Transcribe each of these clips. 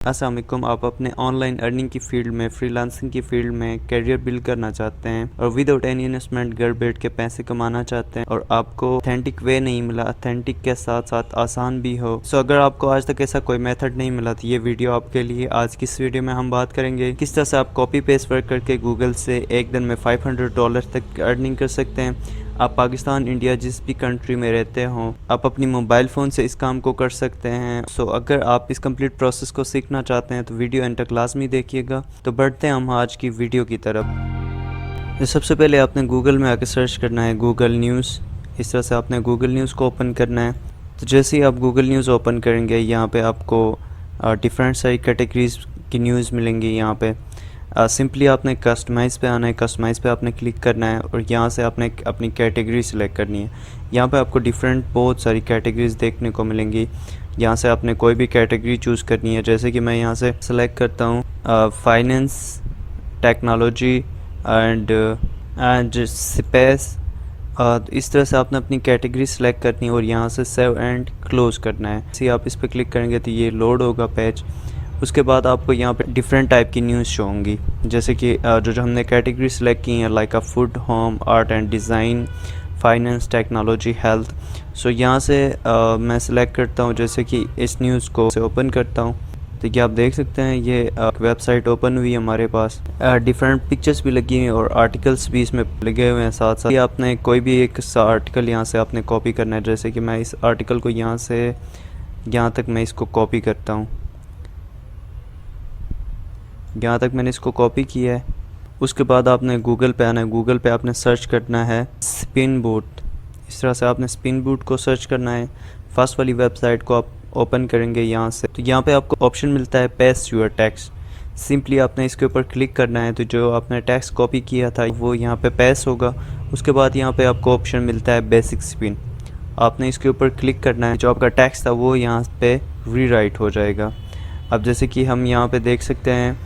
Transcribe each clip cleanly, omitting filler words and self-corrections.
अस्सलाम वालेकुम। आप अपने ऑनलाइन अर्निंग की फील्ड में, फ्रीलांसिंग की फील्ड में करियर बिल्ड करना चाहते हैं और विदाउट एनी इन्वेस्टमेंट घर बैठ के पैसे कमाना चाहते हैं और आपको ऑथेंटिक वे नहीं मिला, ऑथेंटिक के साथ साथ आसान भी हो। सो अगर आपको आज तक ऐसा कोई मेथड नहीं मिला तो ये वीडियो आपके लिए। आज की इस वीडियो में हम बात करेंगे किस तरह से आप कॉपी पेस्ट वर्क करके गूगल से एक दिन में $500 तक अर्निंग कर सकते हैं। आप पाकिस्तान, इंडिया जिस भी कंट्री में रहते हों, आप अपनी मोबाइल फ़ोन से इस काम को कर सकते हैं। सो अगर आप इस कंप्लीट प्रोसेस को सीखना चाहते हैं तो वीडियो एंड तक लाजमी देखिएगा। तो बढ़ते हैं हम आज की वीडियो की तरफ। तो सबसे पहले आपने गूगल में आकर सर्च करना है गूगल न्यूज़। इस तरह से आपने गूगल न्यूज़ को ओपन करना है। तो जैसे ही आप गूगल न्यूज़ ओपन करेंगे, यहाँ पे आपको डिफरेंट सारी कैटेगरीज की न्यूज़ मिलेंगी। यहाँ पे सिंपली आपने कस्टमाइज़ पे आना है, कस्टमाइज़ पे आपने क्लिक करना है और यहाँ से आपने अपनी कैटेगरी सिलेक्ट करनी है। यहाँ पे आपको डिफरेंट बहुत सारी कैटेगरीज देखने को मिलेंगी। यहाँ से आपने कोई भी कैटेगरी चूज़ करनी है। जैसे कि मैं यहाँ से सिलेक्ट करता हूँ फाइनेंस, टेक्नोलॉजी एंड स्पेस। इस तरह से आपने अपनी कैटेगरी सिलेक्ट करनी है और यहाँ से सेव एंड क्लोज़ करना है। जैसे आप इस पर क्लिक करेंगे तो ये लोड होगा पेज। उसके बाद आपको यहाँ पे डिफरेंट टाइप की न्यूज़ शो होंगी। जैसे कि जो हमने कैटेगरी सेलेक्ट की हैं, like food, home, art and design, finance, technology, health. So यहाँ से मैं सिलेक्ट करता हूँ, जैसे कि इस न्यूज़ को से ओपन करता हूँ। तो ये आप देख सकते हैं, ये वेबसाइट ओपन हुई है हमारे पास। डिफरेंट पिक्चर्स भी लगी हैं और आर्टिकल्स भी इसमें लगे हुए हैं साथ साथ। ये आपने कोई भी एक आर्टिकल यहाँ से आपने कॉपी करना है। जैसे कि मैं इस आर्टिकल को यहाँ से यहाँ तक मैं इसको कॉपी करता हूँ। यहाँ तक मैंने इसको कॉपी किया है। उसके बाद आपने गूगल पे आना है। गूगल पे आपने सर्च करना है स्पिन बूट। इस तरह से आपने स्पिन बूट को सर्च करना है। फर्स्ट वाली वेबसाइट को आप ओपन करेंगे यहाँ से। तो यहाँ पे आपको ऑप्शन मिलता है पेस्ट योर टेक्स्ट। सिंपली आपने इसके ऊपर क्लिक करना है। तो जो आपने टेक्स्ट कॉपी किया था वो यहाँ पे पेस्ट होगा। उसके बाद यहाँ पे आपको ऑप्शन मिलता है बेसिक स्पिन। आपने इसके ऊपर क्लिक करना है। जो आपका टेक्स्ट था वो यहाँ पे रीराइट हो जाएगा। अब जैसे कि हम यहाँ पे देख सकते हैं,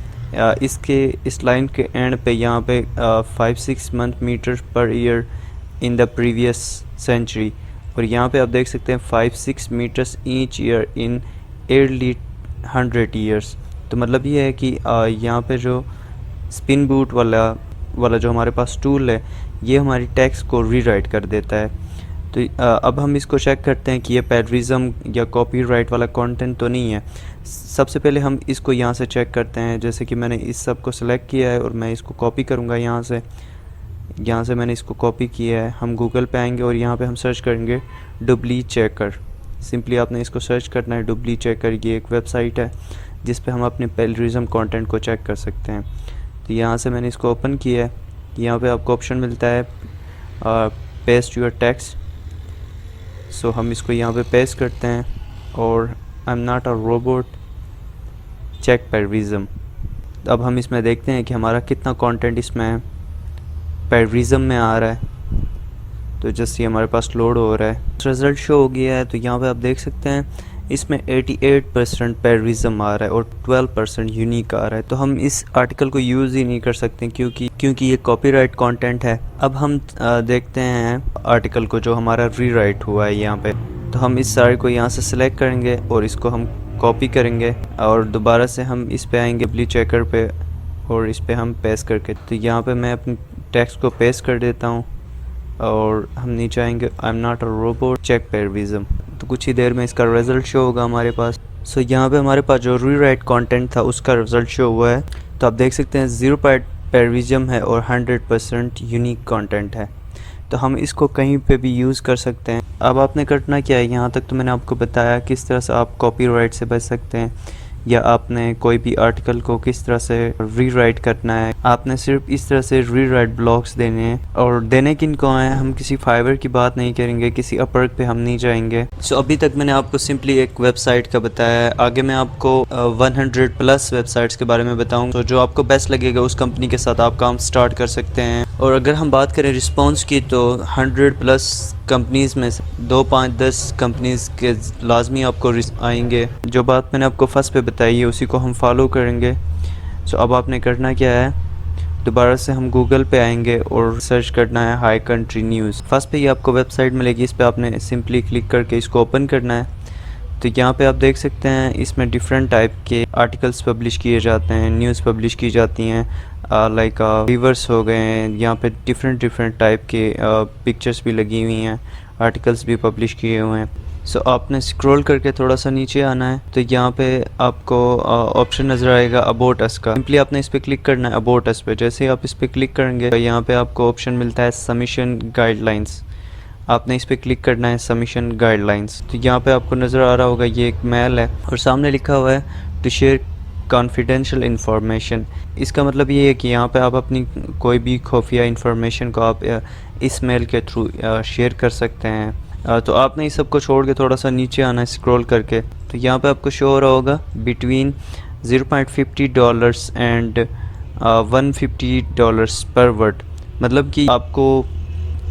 इस लाइन के एंड पे यहाँ पे 5-6 month meter per year in the previous century. और यहाँ पे आप देख सकते हैं 5-6 meters each year in early 100 years. तो मतलब ये है कि यहाँ पे जो स्पिन बूट वाला जो हमारे पास टूल है, ये हमारी टेक्स्ट को रीराइट कर देता है। तो अब हम इसको चेक करते हैं कि ये प्लेजरिज्म या कॉपीराइट वाला कंटेंट तो नहीं है। सबसे पहले हम इसको यहाँ से चेक करते हैं। जैसे कि मैंने इस सब को सिलेक्ट किया है और मैं इसको कॉपी करूँगा यहाँ से मैंने इसको कॉपी किया है। हम गूगल पे आएंगे और यहाँ पे हम सर्च करेंगे डुप्ली चेकर। सिंपली आपने इसको सर्च करना है डुप्ली चेकर। ये एक वेबसाइट है जिस पे हम अपने प्लेजरिज्म कंटेंट को चेक कर सकते हैं। तो यहाँ से मैंने इसको ओपन किया है। यहाँ पे आपको ऑप्शन मिलता है पेस्ट योर टेक्स्ट। सो हम इसको यहाँ पे पेस्ट करते हैं और I am not a robot, check plagiarism. अब हम इसमें देखते हैं कि हमारा कितना कंटेंट इसमें प्लेजरिज्म में आ रहा है। तो जस्ट ये हमारे पास लोड हो रहा है, रिज़ल्ट शो हो गया है। तो यहाँ पे आप देख सकते हैं इसमें 88% प्लेजरिज्म आ रहा है और 12% यूनिक आ रहा है। तो हम इस आर्टिकल को यूज़ ही नहीं कर सकते क्योंकि ये कॉपीराइट कंटेंट है। अब हम देखते हैं आर्टिकल को जो हमारा रीराइट हुआ है यहाँ पे। तो हम इस सारे को यहाँ से सिलेक्ट करेंगे और इसको हम कॉपी करेंगे और दोबारा से हम इस पे आएंगे डुप्ली चेकर पे और इस पे हम पेस्ट करके। तो यहाँ पे मैं अपनी टेक्स्ट को पेस्ट कर देता हूँ और हम नीचे आएंगे I am not a robot, check plagiarism. तो कुछ ही देर में इसका रिज़ल्ट शो होगा हमारे पास। सो यहाँ पे हमारे पास जो रीराइट कंटेंट था उसका रिज़ल्ट शो हुआ है। तो आप देख सकते हैं 0 प्लेजरिज्म है और 100% यूनिक कंटेंट है। तो हम इसको कहीं पे भी यूज़ कर सकते हैं। अब आपने करना क्या है, यहाँ तक तो मैंने आपको बताया किस तरह से आप कॉपीराइट से बच सकते हैं या आपने कोई भी आर्टिकल को किस तरह से रीराइट करना है। आपने सिर्फ इस तरह से रीराइट ब्लॉक्स देने हैं और देने किन को हैं। हम किसी फाइवर की बात नहीं करेंगे, किसी अपवर्क पे हम नहीं जाएंगे। सो अभी तक मैंने आपको सिंपली एक वेबसाइट का बताया है। आगे मैं आपको 100+ वेबसाइट्स के बारे में बताऊँ। तो जो आपको बेस्ट लगेगा उस कंपनी के साथ आप काम स्टार्ट कर सकते हैं। और अगर हम बात करें रिस्पॉन्स की, तो 100+ कंपनीज़ में 2, 5, 10 कंपनीज़ के लाजमी आपको आएंगे। जो बात मैंने आपको फर्स्ट पे बताई है उसी को हम फॉलो करेंगे। सो अब आपने करना क्या है, दोबारा से हम गूगल पे आएंगे और सर्च करना है हाई कंट्री न्यूज़। फर्स्ट पे ही आपको वेबसाइट मिलेगी, इस पे आपने सिंपली क्लिक करके इसको ओपन करना है। तो यहाँ पे आप देख सकते हैं इसमें डिफरेंट टाइप के आर्टिकल्स पब्लिश किए जाते हैं, न्यूज़ पब्लिश की जाती हैं, लाइक व्यूवर्स हो गए हैं। यहाँ पे डिफरेंट टाइप के पिक्चर्स भी लगी हुई हैं, आर्टिकल्स भी पब्लिश किए हुए हैं। सो आपने स्क्रॉल करके थोड़ा सा नीचे आना है, तो यहाँ पे आपको ऑप्शन नज़र आएगा अबाउट अस का। सिंपली आपने इस पर क्लिक करना है अबाउट अस पे। जैसे ही आप इस पर क्लिक करेंगे तो यहाँ पे आपको ऑप्शन मिलता है सबमिशन गाइडलाइंस। आपने इस पर क्लिक करना है सबमिशन गाइडलाइंस। तो यहाँ पे आपको नज़र आ रहा होगा ये एक मेल है और सामने लिखा हुआ है टू शेयर कॉन्फिडेंशियल इंफॉर्मेशन। इसका मतलब ये है कि यहाँ पे आप अपनी कोई भी खुफिया इंफॉर्मेशन को आप इस मेल के थ्रू शेयर कर सकते हैं। तो आपने इस सब को छोड़ के थोड़ा सा नीचे आना है स्क्रॉल करके, तो यहाँ पे आपको शो हो रहा होगा बिटवीन $0.50 एंड $150 पर वर्ड। मतलब कि आपको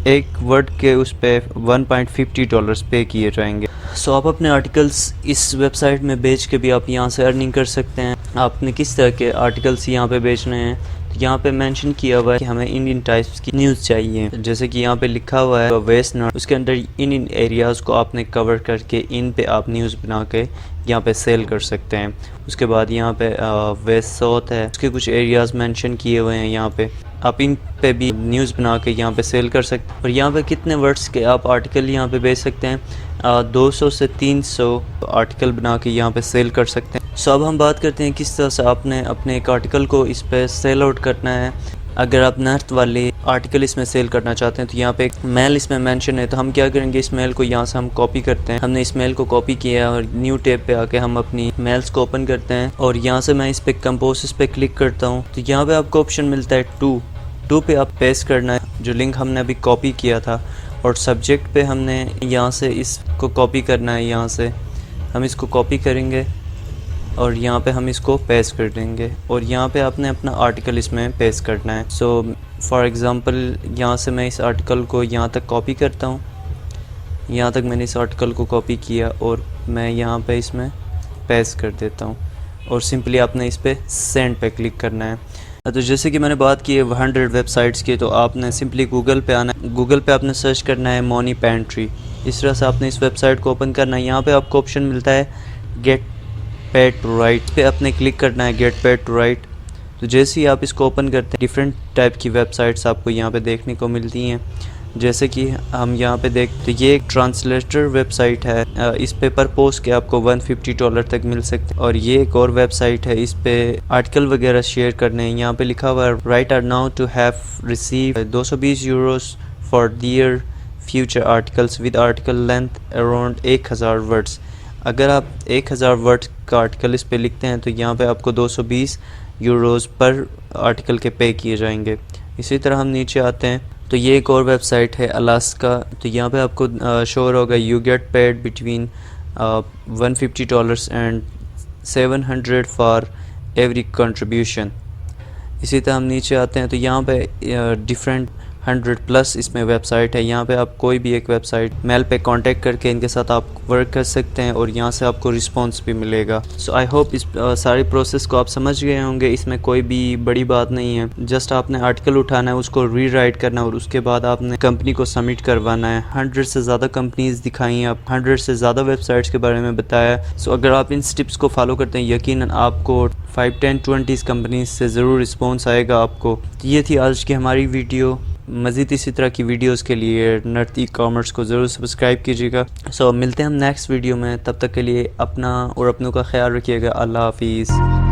एक वर्ड के उस पे $1.50 पे किए जाएंगे। सो आप अपने आर्टिकल्स इस वेबसाइट में बेच के भी आप यहाँ से अर्निंग कर सकते हैं। आपने किस तरह के आर्टिकल्स यहाँ पे बेचने हैं, तो यहाँ पे मेंशन किया हुआ है कि हमें इंडियन टाइप्स की न्यूज़ चाहिए। जैसे कि यहाँ पे लिखा हुआ है वेस्ट नॉर्थ, उसके अंदर इन एरियाज़ को आपने कवर करके इन पे आप न्यूज़ बना के यहाँ पे सेल कर सकते हैं। उसके बाद यहाँ पे वेस्ट साउथ है, उसके कुछ एरियाज़ मेंशन किए हुए हैं। यहाँ पे आप इन पे भी न्यूज़ बना के यहाँ पे सेल कर सकते हैं। और यहाँ पे कितने वर्ड्स के आप आर्टिकल यहाँ पे बेच सकते हैं, 200 से 300 आर्टिकल बना के यहाँ पे सेल कर सकते हैं। सो अब हम बात करते हैं किस तरह से आपने अपने एक आर्टिकल को इस पे सेल आउट करना है। अगर आप नॉर्थ वाले आर्टिकल इसमें सेल करना चाहते हैं तो यहाँ पे एक मेल इसमें मेंशन है। तो हम क्या करेंगे, इस मेल को यहाँ से हम कॉपी करते हैं। हमने इस मेल को कॉपी किया और न्यू टैब पे आके हम अपनी मेल्स को ओपन करते हैं और यहाँ से मैं इस पे कंपोज पे क्लिक करता हूँ। तो यहाँ पे आपको ऑप्शन मिलता है टू पे आप पेस्ट करना है जो लिंक हमने अभी कॉपी किया था, और सब्जेक्ट पे हमने यहाँ से इसको कॉपी करना है। यहाँ से हम इसको कॉपी करेंगे और यहाँ पे हम इसको पेस्ट कर देंगे और यहाँ पे आपने अपना आर्टिकल इसमें पेस्ट करना है। सो फॉर एग्ज़ाम्पल यहाँ से मैं इस आर्टिकल को यहाँ तक कॉपी करता हूँ। यहाँ तक मैंने इस आर्टिकल को कॉपी किया और मैं यहाँ पे इसमें पेस्ट कर देता हूँ और सिंपली आपने इस पर सेंड पे क्लिक करना है। तो जैसे कि मैंने बात की है 100 वेबसाइट्स की, तो आपने सिंपली गूगल पे आना है। गूगल पे आपने सर्च करना है मनी पेंट्री। इस तरह से आपने इस वेबसाइट को ओपन करना है। यहाँ पे आपको ऑप्शन मिलता है गेट पेड टू राइट, पे आपने क्लिक करना है गेट पेड टू राइट। तो जैसे ही आप इसको ओपन करते हैं डिफरेंट टाइप की वेबसाइट्स आपको यहाँ पे देखने को मिलती हैं। जैसे कि हम यहाँ पे देखते, ये एक ट्रांसलेटर वेबसाइट है। इस पे पर पोस्ट के आपको $150 तक मिल सकते हैं। और ये एक और वेबसाइट है, इस पे आर्टिकल वगैरह शेयर करने हैं। यहाँ पे लिखा हुआ है right are now to have receive €220 for their future articles with article length around 1000 words. अगर आप 1000 वर्ड का आर्टिकल इस पे लिखते हैं तो यहाँ पे आपको €220 पर आर्टिकल के पे किए जाएंगे। इसी तरह हम नीचे आते हैं तो ये एक और वेबसाइट है अलास्का। तो यहाँ पे आपको शो होगा you get paid between $150 and $700 for every contribution. इसी तरह हम नीचे आते हैं तो यहाँ पे डिफरेंट 100+ इसमें वेबसाइट है। यहाँ पे आप कोई भी एक वेबसाइट मेल पे कांटेक्ट करके इनके साथ आप वर्क कर सकते हैं और यहाँ से आपको रिस्पांस भी मिलेगा। सो आई होप इस सारी प्रोसेस को आप समझ गए होंगे। इसमें कोई भी बड़ी बात नहीं है, जस्ट आपने आर्टिकल उठाना है, उसको रीराइट करना है और उसके बाद आपने कंपनी को सबमिट करवाना है। 100 से ज़्यादा कंपनीज दिखाई हैं, आप 100 से ज़्यादा वेबसाइट्स के बारे में बताया। सो अगर आप इन स्टेप्स को फॉलो करते हैं यकीनन आपको 5, 10, 20 कंपनीज से ज़रूर रिस्पॉन्स आएगा आपको। तो ये थी आज की हमारी वीडियो। मज़ीद इसी तरह की वीडियोस के लिए नर्थ ई कॉमर्स को ज़रूर सब्सक्राइब कीजिएगा। सो मिलते हैं हम नेक्स्ट वीडियो में, तब तक के लिए अपना और अपनों का ख्याल रखिएगा। अल्लाह हाफिज़।